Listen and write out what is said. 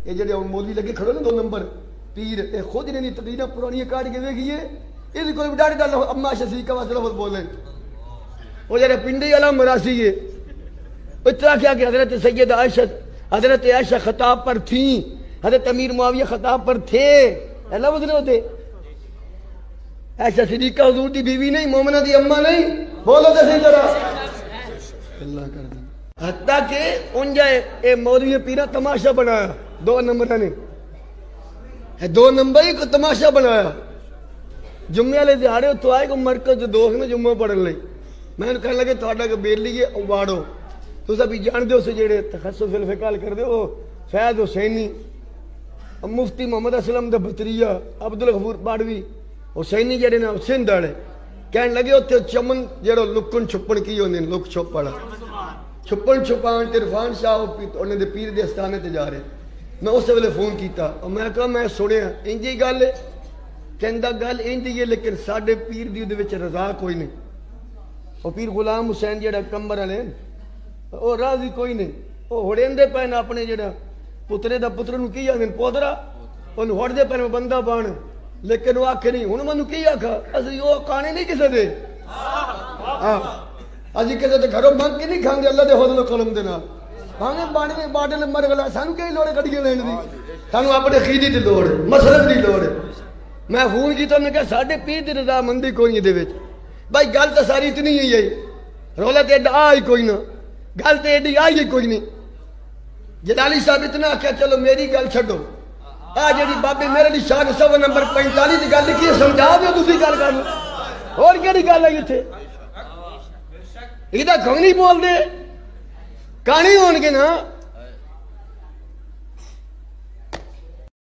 یہ جڑے مولوی لگے کھڑو نا 2 نمبر پیر اے خود نے تقریرا پرانی کاٹ کے دیکھیے اس کو ڈاڑی ڈال اما شفیع کا واسطہ لفظ بولیں وہ جڑے پنڈی والا مراسی ہے اتنا کیا کہ حضرت عائشہ خطاب پر تھیں، حضرت امیر معاویہ خطاب پر تھے، لفظ نہیں ہوتے. عائشہ صدیقہ حضور دی بیوی نہیں، مومنہ دی اماں نہیں، بولو تو صحیح ذرا اللہ کر دی. حتیٰ کہ ان جائے اے مولوی پیرا تماشا بنایا 2 نمبر نے 2 نمبر ہی کو تماشا بنایا. جمعے والے دیہاڑے تو آئے کو مرکز دوست نے جمعہ پڑھن لئی میں نے کہنے لگے تھوڑا کہ بیلی ہے واڑو تو سب جان دو سے جڑے تخصص الفقہ کر دے وہ فیض حسینی مفتی محمد اسلم دا بطریہ عبدالغفور باڑوی حسینی جڑے نا سندھ والے کہنے لگے اوتھے چمن جڑو لکن چھپن کی ہوندے لک چھپ پڑا چھپن چھپان عرفان شاہ انہاں دے پیر دے استانے تے جا رہے. میں اس ویلے فون کیتا اور میں کہا میں سنیا انجی گل ہے کہندا گل انجی ہے لیکن ساڈے پیر دی دے وچ رضا کوئی نہیں. اور پیر غلام حسین جڑا کمبر والے وہ راضی کوئی نہیں وہ ہڑیندے پے اپنے جڑا پترے دا پتر نو کی آندے پودرا اونوں ہڑدے پے بندہ بن لیکن وہ آکھے نہیں ہن مینوں کی آکھا اسی وہ کانے نہیں کسے دے اسی کسے تے گھروں منگ کے نہیں کھاندے اللہ دے فضل و کرم دے نال ہاں باڑے باڈل مر گلا سانو کی لوڑ کڈیاں لین دی سانو اپنے خیدی دی لوڑ مسلک دی لوڑ. میں فون کیتا میں کہ ساڈے پیر دی رضا مندی کوئی دے وچ بھائی گل تو ساری اتنی ہی ہے رولا تو ایڈا آئی کوئی نہ گل تو ایڈی آئی کوئی نہیں. جلالی صاحب اتنا آخیا چلو میری گل چھڈو آ جی بابے میرے لیے شاہ صفحہ نمبر 45 کی گل لکھی ہے سمجھا دو تھی گل کر لو اور کہڑی گل ہے اتنے یہ کہانی بول دے کہانی ہون گے نا